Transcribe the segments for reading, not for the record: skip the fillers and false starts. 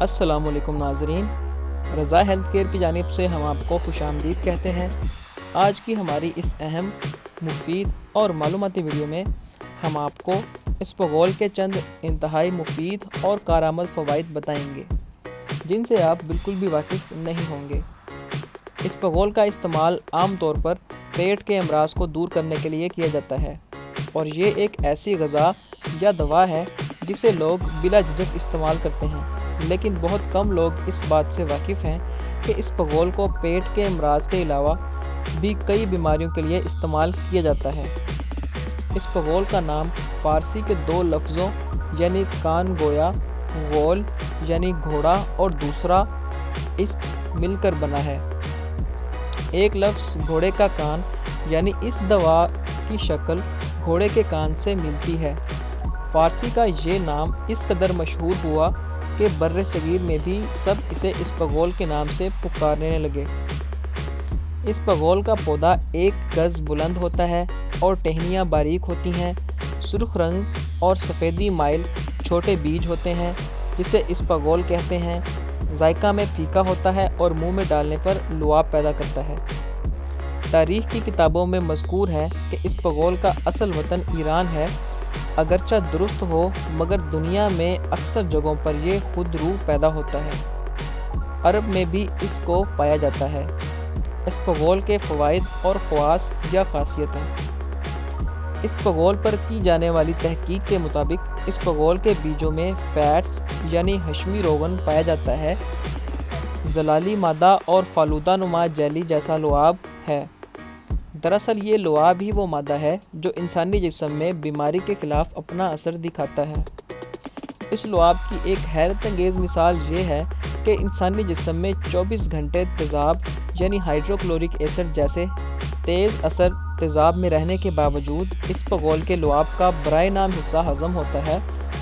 السلام علیکم ناظرین، رضا ہیلتھ کیئر کی جانب سے ہم آپ کو خوش آمدید کہتے ہیں۔ آج کی ہماری اس اہم، مفید اور معلوماتی ویڈیو میں ہم آپ کو اسپغول کے چند انتہائی مفید اور کارآمد فوائد بتائیں گے جن سے آپ بالکل بھی واقف نہیں ہوں گے۔ اسپغول کا استعمال عام طور پر پیٹ کے امراض کو دور کرنے کے لیے کیا جاتا ہے، اور یہ ایک ایسی غذا یا دوا ہے جسے لوگ بلا جھجک استعمال کرتے ہیں، لیکن بہت کم لوگ اس بات سے واقف ہیں کہ اسپغول کو پیٹ کے امراض کے علاوہ بھی کئی بیماریوں کے لیے استعمال کیا جاتا ہے۔ اسپغول کا نام فارسی کے دو لفظوں یعنی کان گویا غول یعنی گھوڑا اور دوسرا اسپ مل کر بنا ہے۔ ایک لفظ گھوڑے کا کان یعنی اس دوا کی شکل گھوڑے کے کان سے ملتی ہے۔ فارسی کا یہ نام اس قدر مشہور ہوا کہ بر صغیر میں بھی سب اسے اسپغول کے نام سے پکارنے لگے۔ اسپغول کا پودا 1 گز بلند ہوتا ہے اور ٹہنیاں باریک ہوتی ہیں، سرخ رنگ اور سفیدی مائل چھوٹے بیج ہوتے ہیں جسے اسپغول کہتے ہیں۔ ذائقہ میں پھیکا ہوتا ہے اور منہ میں ڈالنے پر لعاب پیدا کرتا ہے۔ تاریخ کی کتابوں میں مذکور ہے کہ اسپغول کا اصل وطن ایران ہے، اگرچہ درست ہو مگر دنیا میں اکثر جگہوں پر یہ خود رو پیدا ہوتا ہے۔ عرب میں بھی اس کو پایا جاتا ہے۔ اسپغول کے فوائد اور خواص یا خاصیتیں۔ اسپغول پر کی جانے والی تحقیق کے مطابق اسپغول کے بیجوں میں فیٹس یعنی حشمی روغن پایا جاتا ہے، زلالی مادہ اور فالودہ نما جیلی جیسا لعاب ہے۔ دراصل یہ لعاب ہی وہ مادہ ہے جو انسانی جسم میں بیماری کے خلاف اپنا اثر دکھاتا ہے۔ اس لعاب کی ایک حیرت انگیز مثال یہ ہے کہ انسانی جسم میں 24 گھنٹے تیزاب یعنی ہائیڈروکلورک ایسڈ جیسے تیز اثر تیزاب میں رہنے کے باوجود اسپغول کے لعاب کا برائے نام حصہ ہضم ہوتا ہے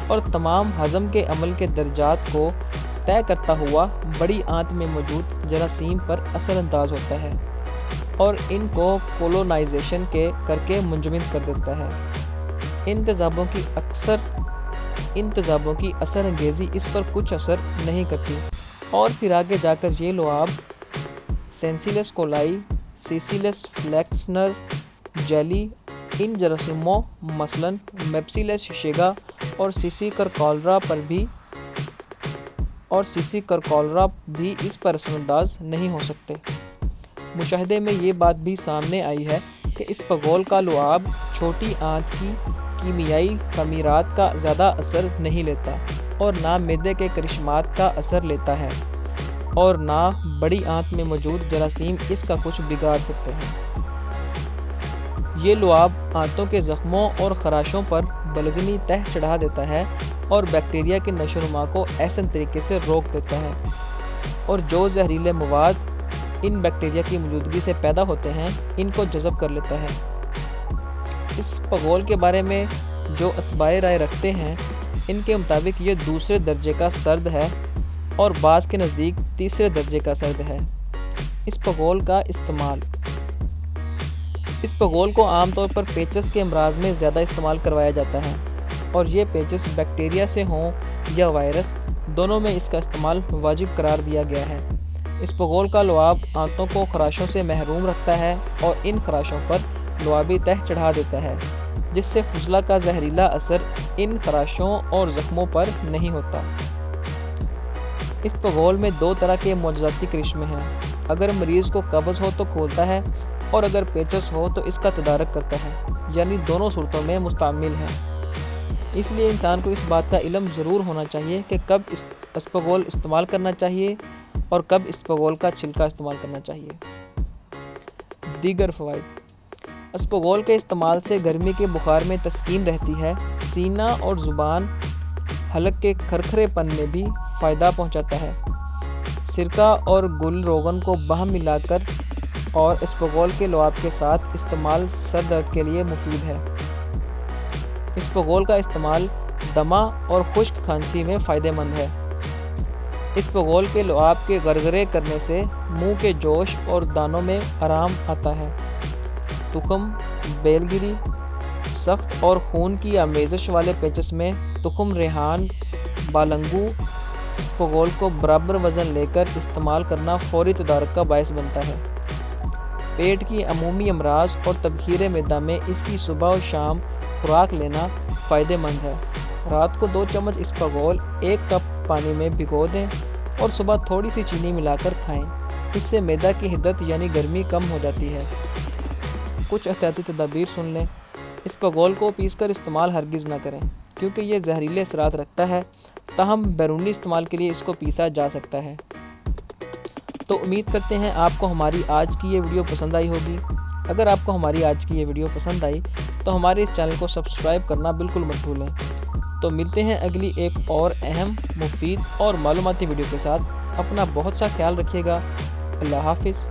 اور تمام ہضم کے عمل کے درجات کو طے کرتا ہوا بڑی آنت میں موجود جراثیم پر اثر انداز ہوتا ہے اور ان کو کولونائزیشن کر کے منجمد کر دیتا ہے۔ ان تیزابوں کی اثر انگیزی اس پر کچھ اثر نہیں کرتی اور پھر آگے جا کر یہ لعاب سینسیلس کولائی، سیسیلس فلیکسنر جیلی ان جراثیموں مثلاً میپسیلس شیگا اور سیسی کرکولرا بھی اس پر اثر انداز نہیں ہو سکتے۔ مشاہدے میں یہ بات بھی سامنے آئی ہے کہ اسپغول کا لعاب چھوٹی آنت کی کیمیائی خمیرات کا زیادہ اثر نہیں لیتا اور نہ معدے کے کرشمات کا اثر لیتا ہے، اور نہ بڑی آنت میں موجود جراثیم اس کا کچھ بگاڑ سکتے ہیں۔ یہ لعاب آنتوں کے زخموں اور خراشوں پر بلغمی تہ چڑھا دیتا ہے اور بیکٹیریا کی نشو و نما کو احسن طریقے سے روک دیتا ہے، اور جو زہریلے مواد ان بیکٹیریا کی موجودگی سے پیدا ہوتے ہیں ان کو جذب کر لیتا ہے۔ اسپغول کے بارے میں جو اتباع رائے رکھتے ہیں ان کے مطابق یہ دوسرے درجے کا سرد ہے اور بعض کے نزدیک تیسرے درجے کا سرد ہے۔ اسپغول کا استعمال۔ اسپغول کو عام طور پر پیچس کے امراض میں زیادہ استعمال کروایا جاتا ہے، اور یہ پیچس بیکٹیریا سے ہوں یا وائرس، دونوں میں اس کا استعمال واجب قرار دیا گیا ہے۔ اسپغول کا لعاب آنتوں کو خراشوں سے محروم رکھتا ہے اور ان خراشوں پر لعابی تہ چڑھا دیتا ہے، جس سے فضلہ کا زہریلا اثر ان خراشوں اور زخموں پر نہیں ہوتا۔ اسپغول میں 2 طرح کے معجزاتی کرشمے ہیں۔ اگر مریض کو قبض ہو تو کھولتا ہے، اور اگر پیچس ہو تو اس کا تدارک کرتا ہے، یعنی دونوں صورتوں میں مستعمل ہے۔ اس لیے انسان کو اس بات کا علم ضرور ہونا چاہیے کہ کب اسپغول استعمال کرنا چاہیے اور کب اسپغول کا چھلکا استعمال کرنا چاہیے۔ دیگر فوائد۔ اسپغول کے استعمال سے گرمی کے بخار میں تسکین رہتی ہے، سینہ اور زبان حلق کے کھرکھرے پن میں بھی فائدہ پہنچاتا ہے۔ سرکہ اور گل روغن کو باہم ملا کر اور اسپغول کے لعاب کے ساتھ استعمال سر درد کے لیے مفید ہے۔ اسپغول کا استعمال دمہ اور خشک کھانسی میں فائدہ مند ہے۔ اسپغول کے لعاب کے غرغرے کرنے سے منہ کے جوش اور دانوں میں آرام آتا ہے۔ تخم بیل گری۔ سخت اور خون کی آمیزش والے پیچس میں تخم ریحان، بالنگو، اسپغول کو برابر وزن لے کر استعمال کرنا فوری تدارک کا باعث بنتا ہے۔ پیٹ کی عمومی امراض اور تبخیر معدہ میں اس کی صبح و شام خوراک لینا فائدہ مند ہے۔ رات کو 2 چمچ اسپغول 1 کپ پانی میں بھگو دیں اور صبح تھوڑی سی چینی ملا کر کھائیں۔ اس سے معدہ کی حدت یعنی گرمی کم ہو جاتی ہے۔ کچھ احتیاطی تدابیر سن لیں۔ اسپغول کو پیس کر استعمال ہرگز نہ کریں کیونکہ یہ زہریلے اثرات رکھتا ہے، تاہم بیرونی استعمال کے لیے اس کو پیسا جا سکتا ہے۔ تو امید کرتے ہیں آپ کو ہماری آج کی یہ ویڈیو پسند آئی ہوگی۔ اگر آپ کو ہماری آج کی یہ ویڈیو پسند آئی تو ہمارے اس چینل کو سبسکرائب کرنا بالکل مت بھولیں۔ تو ملتے ہیں اگلی ایک اور اہم، مفید اور معلوماتی ویڈیو کے ساتھ۔ اپنا بہت سا خیال رکھیے گا۔ اللہ حافظ۔